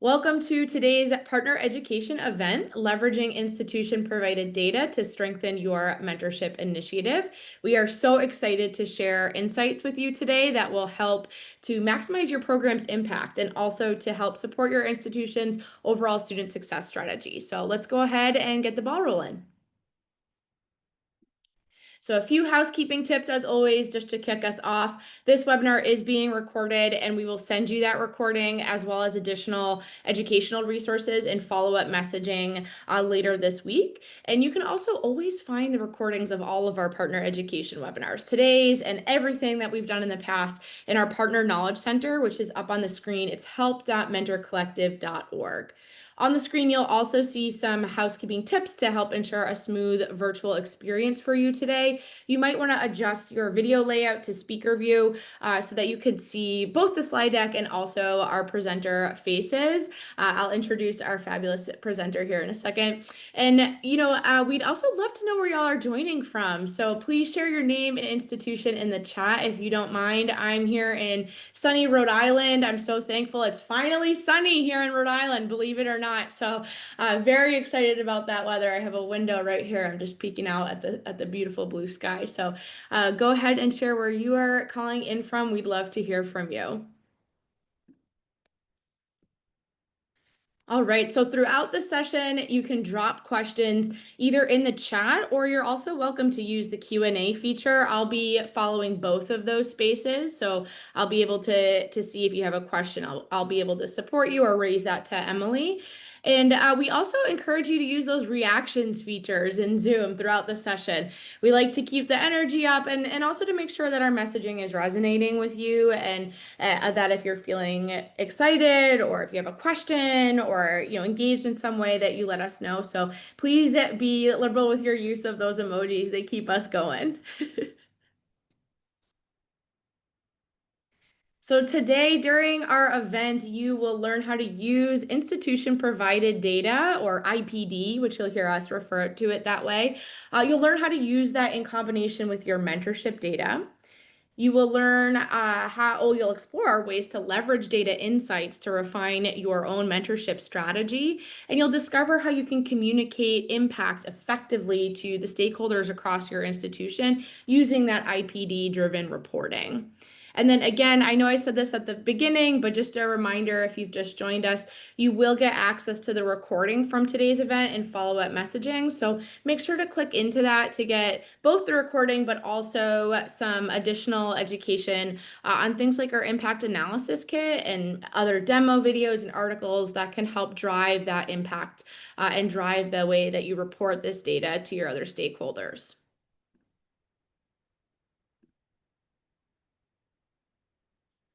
Welcome to today's partner education event, leveraging institution-provided data to strengthen your mentorship initiative. We are so excited to share insights with you today that will help to maximize your program's impact and also to help support your institution's overall student success strategy. So let's go ahead and get the ball rolling. So a few housekeeping tips as always, just to kick us off. This webinar is being recorded and we will send you that recording as well as additional educational resources and follow-up messaging later this week. And you can also always find the recordings of all of our partner education webinars, today's and everything that we've done in the past in our Partner Knowledge Center, which is up on the screen. It's help.mentorcollective.org. On the screen, you'll also see some housekeeping tips to help ensure a smooth virtual experience for you today. You might want to adjust your video layout to speaker view so that you could see both the slide deck and also our presenter faces. I'll introduce our fabulous presenter here in a second. And, we'd also love to know where y'all are joining from. So please share your name and institution in the chat if you don't mind. I'm here in sunny Rhode Island. I'm so thankful it's finally sunny here in Rhode Island, believe it or not. So very excited about that weather. I have a window right here. I'm just peeking out at the beautiful blue sky. So go ahead and share where you are calling in from. We'd love to hear from you. All right, so throughout the session, you can drop questions either in the chat or you're also welcome to use the Q&A feature. I'll be following both of those spaces, so I'll be able to see if you have a question. I'll be able to support you or raise that to Emily. And we also encourage you to use those reactions features in Zoom throughout the session. We like to keep the energy up and also to make sure that our messaging is resonating with you and that if you're feeling excited or if you have a question or engaged in some way that you let us know. So please be liberal with your use of those emojis. They keep us going. So today during our event, you will learn how to use institution-provided data or IPD, which you'll hear us refer to it that way. You'll learn how to use that in combination with your mentorship data. You will learn you'll explore ways to leverage data insights to refine your own mentorship strategy. And you'll discover how you can communicate impact effectively to the stakeholders across your institution using that IPD-driven reporting. And then again, I know I said this at the beginning, but just a reminder, if you've just joined us, you will get access to the recording from today's event and follow-up messaging. So make sure to click into that to get both the recording, but also some additional education on things like our impact analysis kit and other demo videos and articles that can help drive that impact and drive the way that you report this data to your other stakeholders.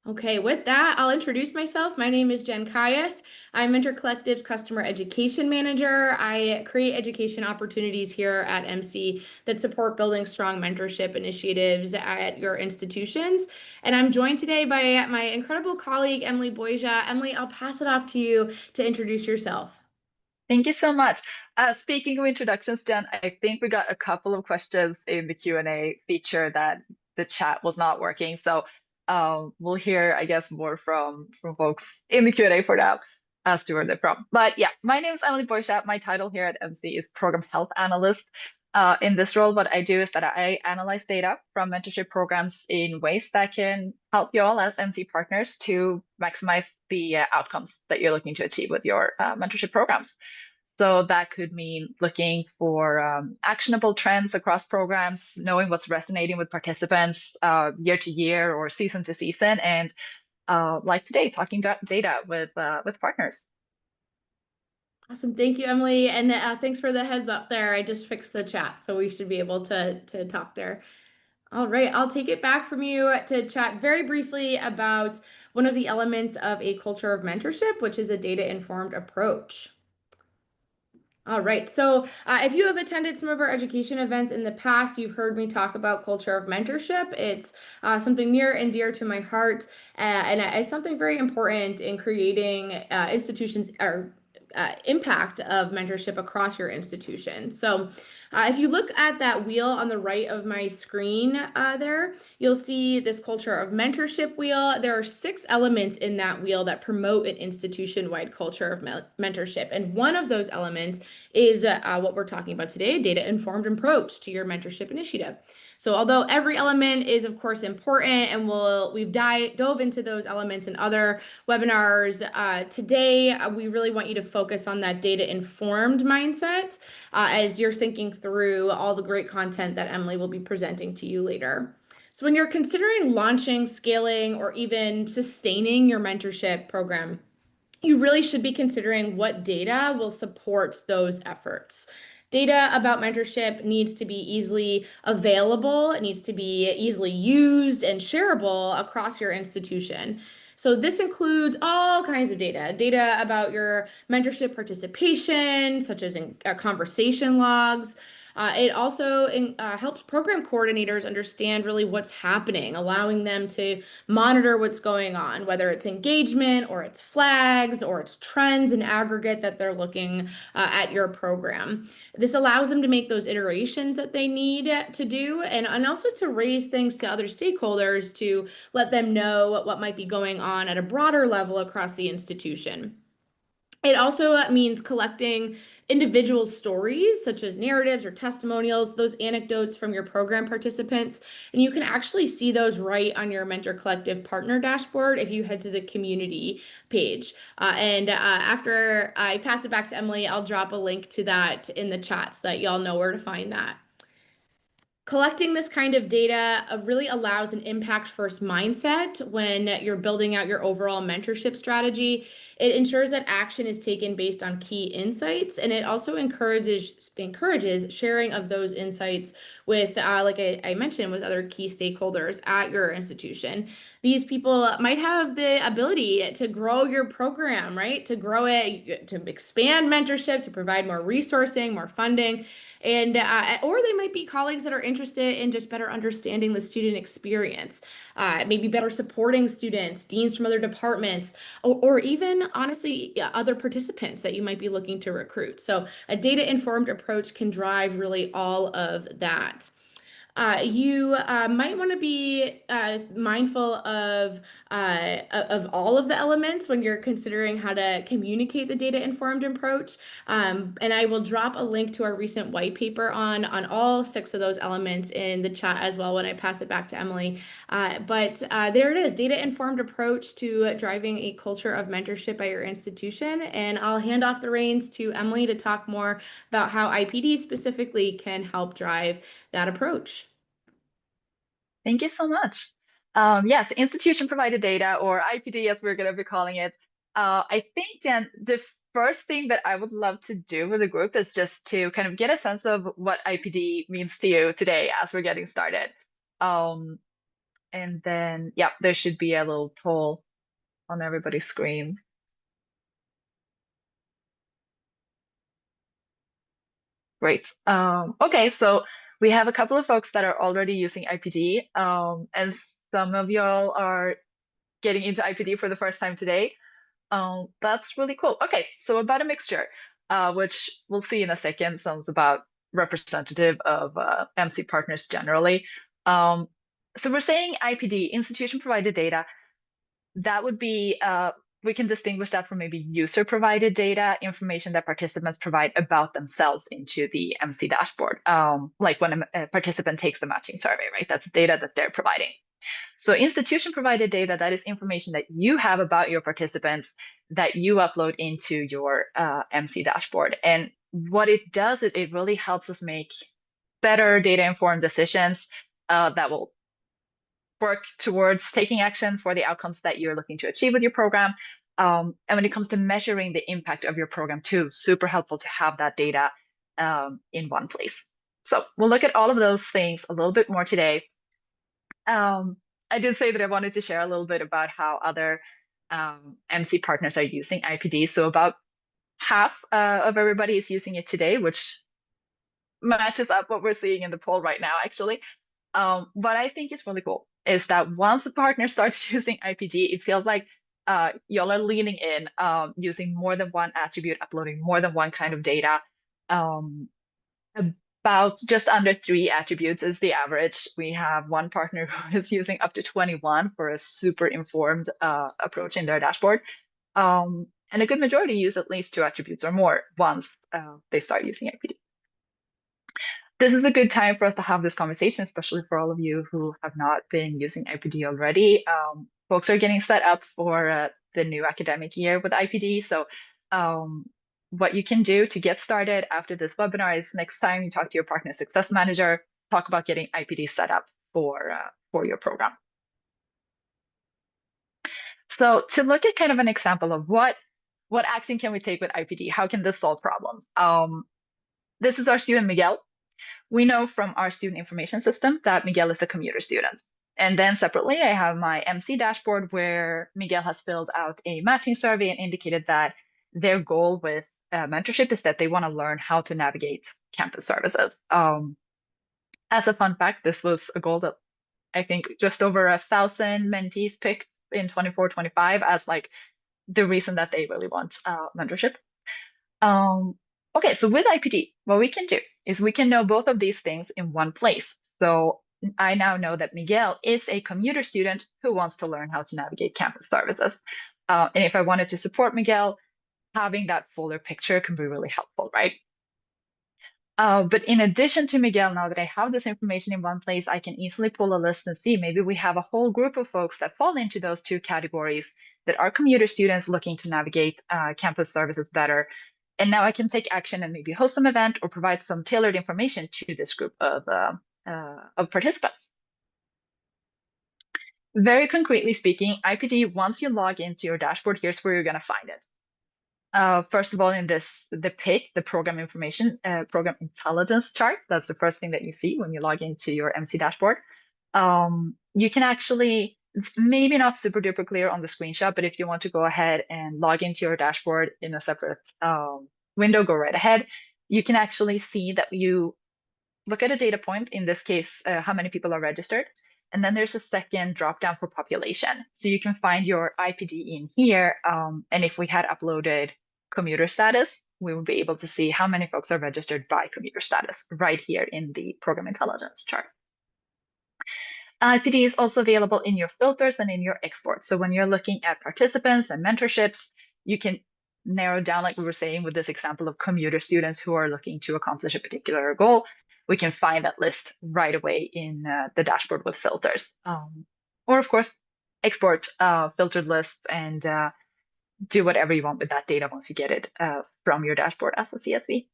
Okay, with that, I'll introduce myself. My name is Jen Caius. I'm Mentor Collective's Customer Education Manager. I create education opportunities here at MC that support building strong mentorship initiatives at your institutions. And I'm joined today by my incredible colleague, Emily Boisia. Emily, I'll pass it off to you to introduce yourself. Thank you so much. Speaking of introductions, Jen, I think we got a couple of questions in the Q&A feature that the chat was not working. So we'll hear, I guess, more from folks in the Q&A for now as to where they're from. But yeah, my name is Emily Boisia. My title here at MC is Program Health Analyst. In this role, what I do is that I analyze data from mentorship programs in ways that can help you all as MC partners to maximize the outcomes that you're looking to achieve with your mentorship programs. So that could mean looking for actionable trends across programs, knowing what's resonating with participants year to year or season to season, and like today, talking data with partners. Awesome. Thank you, Emily. And thanks for the heads up there. I just fixed the chat, so we should be able to talk there. All right, I'll take it back from you to chat very briefly about one of the elements of a culture of mentorship, which is a data-informed approach. All right, so if you have attended some of our education events in the past, you've heard me talk about culture of mentorship. It's something near and dear to my heart, and it's something very important in creating institutions or impact of mentorship across your institution. So, if you look at that wheel on the right of my screen there, you'll see this culture of mentorship wheel. There are 6 elements in that wheel that promote an institution-wide culture of mentorship. And one of those elements is what we're talking about today, a data-informed approach to your mentorship initiative. So although every element is of course important, and we've dove into those elements in other webinars, today we really want you to focus on that data-informed mindset as you're thinking through all the great content that Emily will be presenting to you later. So when you're considering launching, scaling, or even sustaining your mentorship program, you really should be considering what data will support those efforts. Data about mentorship needs to be easily available, it needs to be easily used and shareable across your institution. So this includes all kinds of data about your mentorship participation, such as in conversation logs. It also helps program coordinators understand really what's happening, allowing them to monitor what's going on, whether it's engagement or it's flags or it's trends in aggregate that they're looking at your program. This allows them to make those iterations that they need to do, and also to raise things to other stakeholders to let them know what might be going on at a broader level across the institution. It also means collecting individual stories, such as narratives or testimonials, those anecdotes from your program participants. And you can actually see those right on your Mentor Collective partner dashboard if you head to the community page. After I pass it back to Emily, I'll drop a link to that in the chat so that y'all know where to find that. Collecting this kind of data really allows an impact first mindset when you're building out your overall mentorship strategy. It ensures that action is taken based on key insights, and it also encourages sharing of those insights with, like I mentioned, with other key stakeholders at your institution. These people might have the ability to grow your program, right? To grow it, to expand mentorship, to provide more resourcing, more funding. And or they might be colleagues that are interested in just better understanding the student experience, maybe better supporting students, deans from other departments, or even honestly other participants that you might be looking to recruit. So a data-informed approach can drive really all of that. You might want to be mindful of all of the elements when you're considering how to communicate the data-informed approach. And I will drop a link to our recent white paper on all 6 of those elements in the chat as well when I pass it back to Emily. But there it is, data-informed approach to driving a culture of mentorship at your institution. And I'll hand off the reins to Emily to talk more about how IPD specifically can help drive that approach. Thank you so much. Yes, institution provided data, or IPD as we're going to be calling it. I think then the first thing that I would love to do with the group is just to kind of get a sense of what IPD means to you today as we're getting started. And then, yeah, there should be a little poll on everybody's screen. Great. Okay, so we have a couple of folks that are already using IPD, and some of y'all are getting into IPD for the first time today. That's really cool. Okay, so about a mixture, which we'll see in a second, sounds about representative of MC partners generally. So we're saying IPD, institution provided data, that would be, we can distinguish that from maybe user provided data, information that participants provide about themselves into the MC dashboard. Like when a participant takes the matching survey, right? That's data that they're providing. So institution provided data, that is information that you have about your participants that you upload into your MC dashboard. And what it does, it really helps us make better data informed decisions that will work towards taking action for the outcomes that you're looking to achieve with your program. And when it comes to measuring the impact of your program too, super helpful to have that data in one place. So we'll look at all of those things a little bit more today. I did say that I wanted to share a little bit about how other MC partners are using IPD. So about half of everybody is using it today, which matches up what we're seeing in the poll right now, actually. What I think is really cool is that once the partner starts using IPD, it feels like y'all are leaning in, using more than one attribute, uploading more than one kind of data. Um, about just under 3 attributes is the average. We have one partner who is using up to 21 for a super informed approach in their dashboard. And a good majority use at least 2 attributes or more once they start using IPD. This is a good time for us to have this conversation, especially for all of you who have not been using IPD already. Folks are getting set up for the new academic year with IPD. So what you can do to get started after this webinar is next time you talk to your partner success manager, talk about getting IPD set up for your program. So to look at kind of an example of what action can we take with IPD, how can this solve problems? This is our student Miguel. We know from our student information system that Miguel is a commuter student. And then separately, I have my MC dashboard where Miguel has filled out a matching survey and indicated that their goal with mentorship is that they want to learn how to navigate campus services. As a fun fact, this was a goal that I think just over 1,000 mentees picked in 24-25 as like the reason that they really want mentorship. Okay, so with IPD, what we can do is we can know both of these things in one place. So I now know that Miguel is a commuter student who wants to learn how to navigate campus services. And if I wanted to support Miguel, having that fuller picture can be really helpful, right? But in addition to Miguel, now that I have this information in one place, I can easily pull a list and see maybe we have a whole group of folks that fall into those 2 categories that are commuter students looking to navigate campus services better. And now I can take action and maybe host some event or provide some tailored information to this group of participants. Very concretely speaking, IPD, once you log into your dashboard, here's where you're going to find it. First of all, in the PIC, the program information, program intelligence chart, that's the first thing that you see when you log into your MC dashboard. You can actually, it's maybe not super duper clear on the screenshot, but if you want to go ahead and log into your dashboard in a separate window, go right ahead. You can actually see that you look at a data point, in this case, how many people are registered. And then there's a second drop down for population. So you can find your IPD in here. And if we had uploaded commuter status, we would be able to see how many folks are registered by commuter status right here in the program intelligence chart. IPD is also available in your filters and in your exports. So when you're looking at participants and mentorships, you can narrow down, like we were saying with this example of commuter students who are looking to accomplish a particular goal. We can find that list right away in the dashboard with filters. Or of course, export filtered lists and do whatever you want with that data once you get it from your dashboard as a CSV.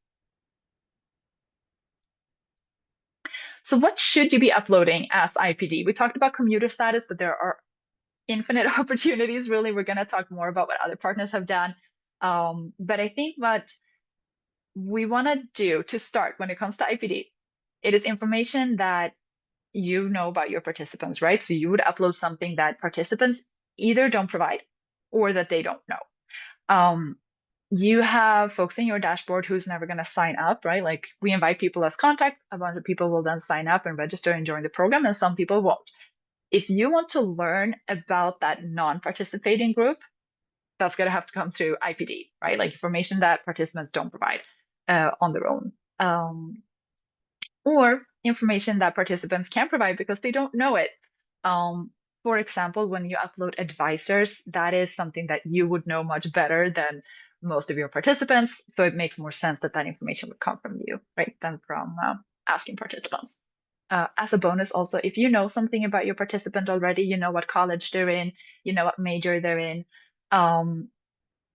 So what should you be uploading as IPD? We talked about commuter status, but there are infinite opportunities, really. We're going to talk more about what other partners have done. But I think what we want to do to start when it comes to IPD, it is information that you know about your participants, right? So you would upload something that participants either don't provide or that they don't know. You have folks in your dashboard who's never going to sign up, right? Like we invite people as contact, a bunch of people will then sign up and register and join the program, and some people won't. If you want to learn about that non-participating group, that's going to have to come through IPD, right? Like information that participants don't provide on their own. Or information that participants can provide because they don't know it. For example, when you upload advisors, that is something that you would know much better than most of your participants. So it makes more sense that that information would come from you, right, than from asking participants. As a bonus, also, if you know something about your participant already, you know what college they're in, you know what major they're in,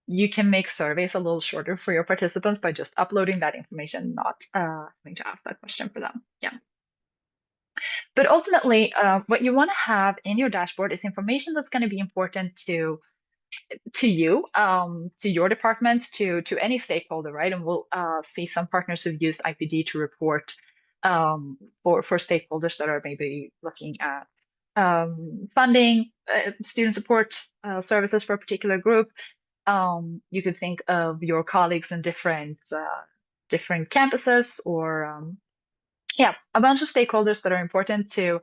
you can make surveys a little shorter for your participants by just uploading that information, not having to ask that question for them. Yeah. But ultimately, what you want to have in your dashboard is information that's going to be important to you, to your department, to any stakeholder, right? And we'll see some partners who've used IPD to report for stakeholders that are maybe looking at funding, student support services for a particular group. You could think of your colleagues in different campuses or yeah, a bunch of stakeholders that are important to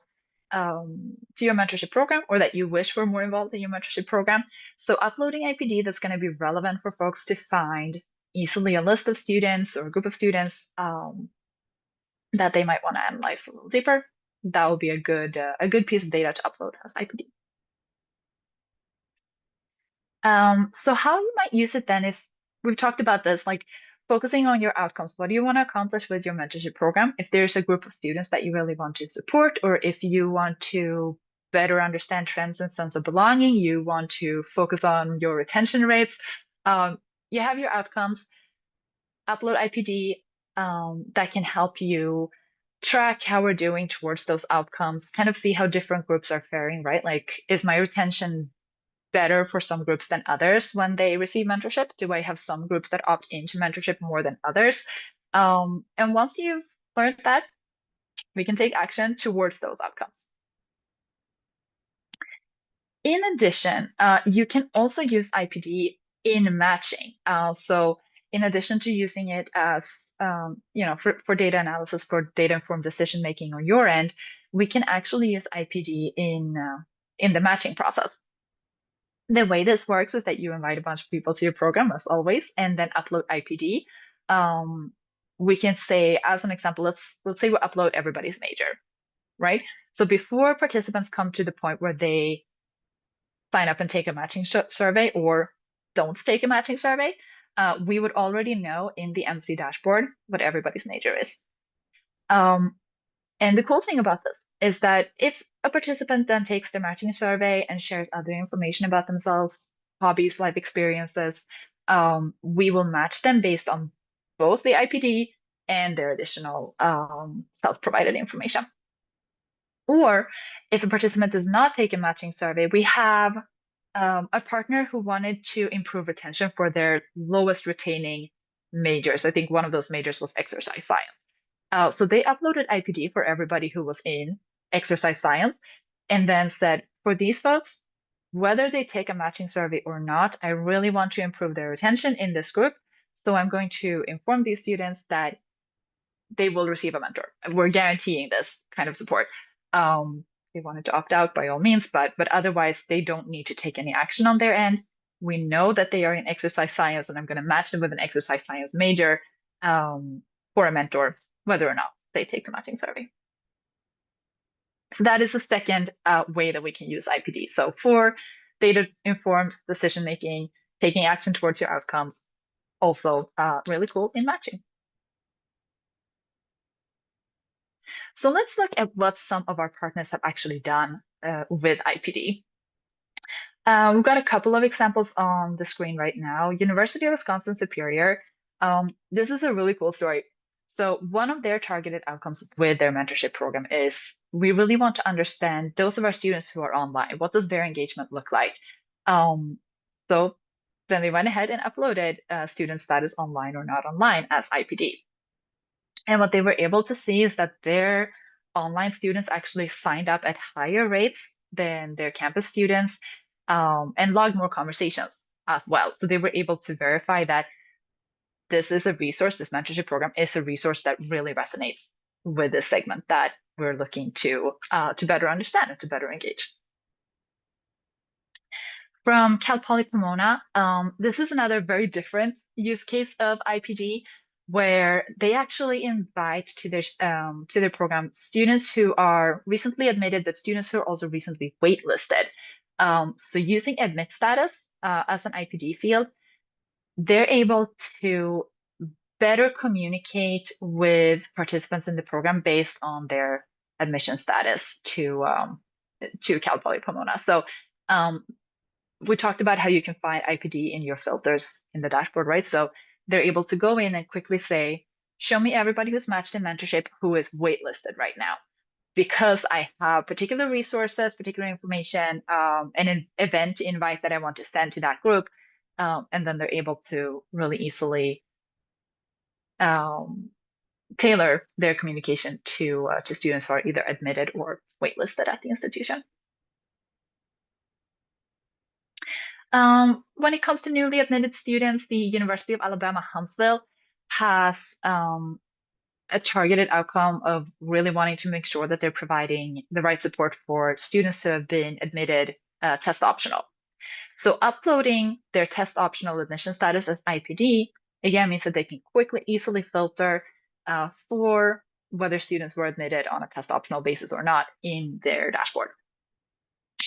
to your mentorship program or that you wish were more involved in your mentorship program. So uploading IPD that's going to be relevant for folks to find easily a list of students or a group of students that they might want to analyze a little deeper. That will be a good piece of data to upload as IPD. So how you might use it then is we've talked about this, like focusing on your outcomes. What do you want to accomplish with your mentorship program? If there's a group of students that you really want to support, or if you want to better understand trends and sense of belonging, you want to focus on your retention rates, you have your outcomes, upload IPD that can help you track how we're doing towards those outcomes, kind of see how different groups are faring, right? Like, is my retention better for some groups than others when they receive mentorship? Do I have some groups that opt into mentorship more than others? And once you've learned that, we can take action towards those outcomes. In addition, you can also use IPD in matching. So in addition to using it as, for data analysis, for data-informed decision making on your end, we can actually use IPD in the matching process. The way this works is that you invite a bunch of people to your program, as always, and then upload IPD. We can say, as an example, let's say we upload everybody's major, right? So before participants come to the point where they sign up and take a matching survey or don't take a matching survey, we would already know in the MC dashboard what everybody's major is. And the cool thing about this is that if a participant then takes the matching survey and shares other information about themselves, hobbies, life experiences, we will match them based on both the IPD and their additional self-provided information. Or if a participant does not take a matching survey, we have a partner who wanted to improve retention for their lowest retaining majors. I think one of those majors was exercise science. So they uploaded IPD for everybody who was in exercise science and then said, for these folks, whether they take a matching survey or not, I really want to improve their retention in this group. So I'm going to inform these students that they will receive a mentor. We're guaranteeing this kind of support. They wanted to opt out by all means, but otherwise they don't need to take any action on their end. We know that they are in exercise science, and I'm going to match them with an exercise science major for a mentor, whether or not they take the matching survey. So that is the second way that we can use IPD. So for data-informed decision making, taking action towards your outcomes, also really cool in matching. So let's look at what some of our partners have actually done with IPD. We've got a couple of examples on the screen right now. University of Wisconsin Superior. This is a really cool story. So one of their targeted outcomes with their mentorship program is we really want to understand those of our students who are online. What does their engagement look like? So then they went ahead and uploaded student status online or not online as IPD. And what they were able to see is that their online students actually signed up at higher rates than their campus students and logged more conversations as well. So they were able to verify that this is a resource, this mentorship program is a resource that really resonates with this segment that we're looking to better understand and to better engage. From Cal Poly Pomona, this is another very different use case of IPD, where they actually invite to their program students who are recently admitted, but students who are also recently waitlisted. So using admit status as an IPD field, they're able to better communicate with participants in the program based on their admission status to Cal Poly Pomona. So we talked about how you can find IPD in your filters in the dashboard, right? So they're able to go in and quickly say, show me everybody who's matched in mentorship who is waitlisted right now, because I have particular resources, particular information, an event invite that I want to send to that group. And then they're able to really easily tailor their communication to students who are either admitted or waitlisted at the institution. When it comes to newly admitted students, the University of Alabama Huntsville has a targeted outcome of really wanting to make sure that they're providing the right support for students who have been admitted test optional. So uploading their test optional admission status as IPD, again, means that they can quickly, easily filter for whether students were admitted on a test optional basis or not in their dashboard.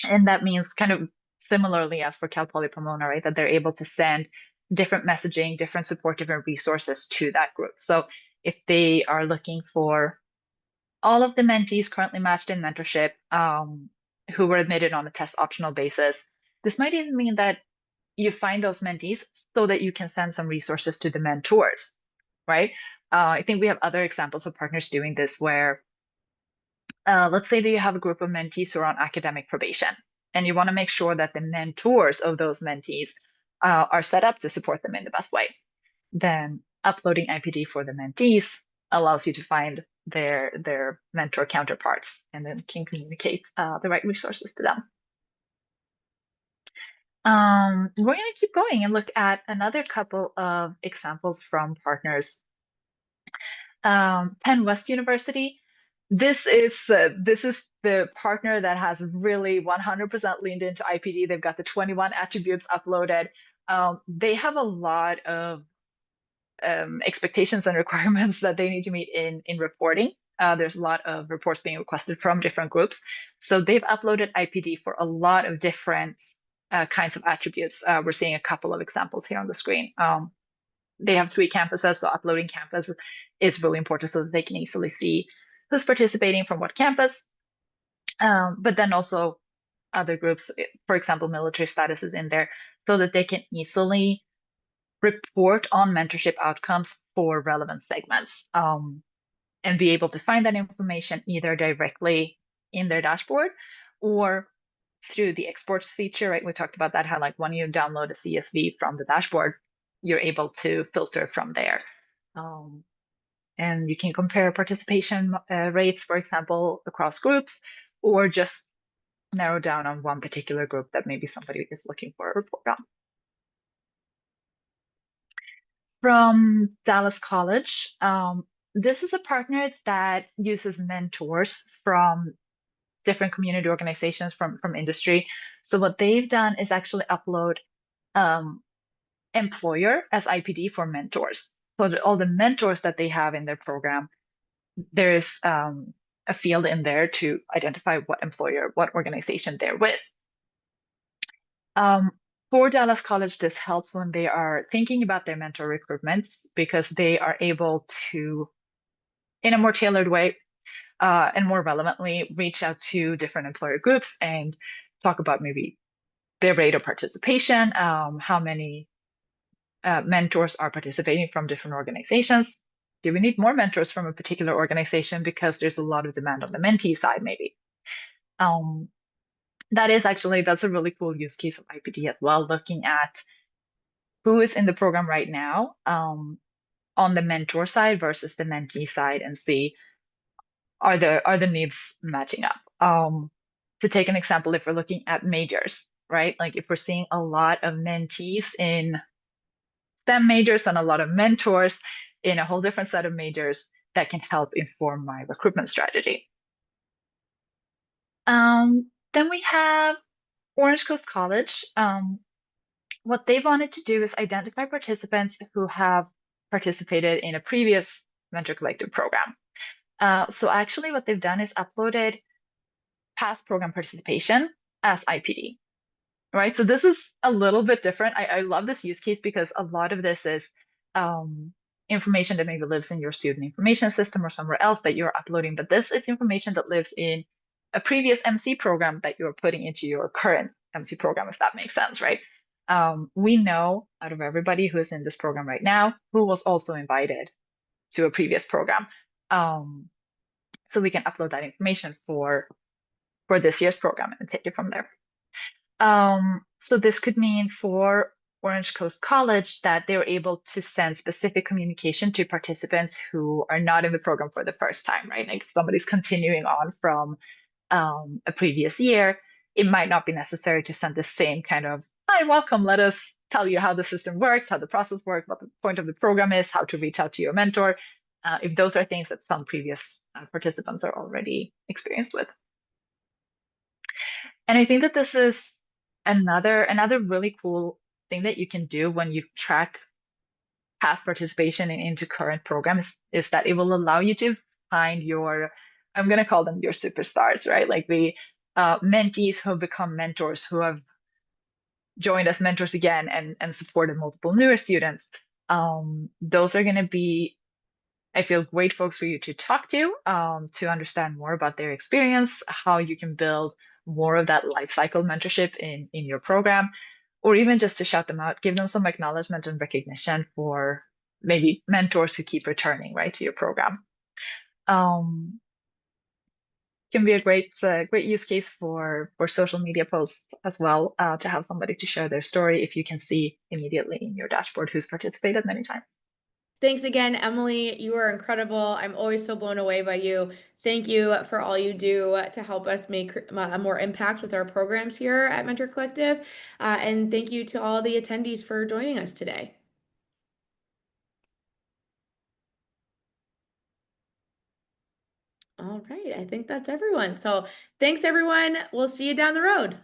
And that means kind of similarly as for Cal Poly Pomona, right, that they're able to send different messaging, different support, different resources to that group. So if they are looking for all of the mentees currently matched in mentorship who were admitted on a test optional basis, this might even mean that you find those mentees so that you can send some resources to the mentors, right? I think we have other examples of partners doing this where let's say that you have a group of mentees who are on academic probation, and you want to make sure that the mentors of those mentees are set up to support them in the best way. Then uploading IPD for the mentees allows you to find their mentor counterparts and then can communicate the right resources to them. We're going to keep going and look at another couple of examples from partners. Penn West University. This is the partner that has really 100% leaned into IPD. They've got the 21 attributes uploaded. They have a lot of expectations and requirements that they need to meet in reporting. There's a lot of reports being requested from different groups. So they've uploaded IPD for a lot of different kinds of attributes. We're seeing a couple of examples here on the screen. They have 3 campuses, so uploading campus is really important so that they can easily see who's participating from what campus. But then also other groups, for example, military status is in there so that they can easily report on mentorship outcomes for relevant segments and be able to find that information either directly in their dashboard or through the exports feature, right? We talked about that, how like when you download a CSV from the dashboard, you're able to filter from there. And you can compare participation rates, for example, across groups, or just narrow down on one particular group that maybe somebody is looking for a report on. From Dallas College, this is a partner that uses mentors from different community organizations from industry. So what they've done is actually upload employer as IPD for mentors. So that all the mentors that they have in their program, there's a field in there to identify what employer, what organization they're with. For Dallas College, this helps when they are thinking about their mentor recruitments because they are able to, in a more tailored way and more relevantly, reach out to different employer groups and talk about maybe their rate of participation, how many mentors are participating from different organizations. Do we need more mentors from a particular organization because there's a lot of demand on the mentee side, maybe? That's a really cool use case of IPD as well, looking at who is in the program right now on the mentor side versus the mentee side and see are the needs matching up. To take an example, if we're looking at majors, right? Like if we're seeing a lot of mentees in STEM majors and a lot of mentors in a whole different set of majors, that can help inform my recruitment strategy. Then we have Orange Coast College. What they wanted to do is identify participants who have participated in a previous Mentor Collective program. So actually what they've done is uploaded past program participation as IPD, right? So this is a little bit different. I love this use case because a lot of this is information that maybe lives in your student information system or somewhere else that you're uploading, but this is information that lives in a previous MC program that you're putting into your current MC program, if that makes sense, right? We know out of everybody who is in this program right now who was also invited to a previous program. So we can upload that information for this year's program and take it from there. So this could mean for Orange Coast College that they were able to send specific communication to participants who are not in the program for the first time, right? Like if somebody's continuing on from a previous year, it might not be necessary to send the same kind of, hi, welcome, let us tell you how the system works, how the process works, what the point of the program is, how to reach out to your mentor. if those are things that some previous participants are already experienced with. And I think that this is another really cool thing that you can do when you track past participation into current programs is that it will allow you to find your, I'm going to call them your superstars, right? Like the mentees who have become mentors, who have joined as mentors again and supported multiple newer students. Those are going to be, I feel, great folks for you to talk to understand more about their experience, how you can build more of that life cycle mentorship in your program, or even just to shout them out, give them some acknowledgement and recognition for maybe mentors who keep returning, right, to your program. Um, can be a great use case for social media posts as well, to have somebody to share their story if you can see immediately in your dashboard who's participated many times. Thanks again, Emily. You are incredible. I'm always so blown away by you. Thank you for all you do to help us make more impact with our programs here at Mentor Collective. And thank you to all the attendees for joining us today. All right, I think that's everyone. So thanks, everyone. We'll see you down the road.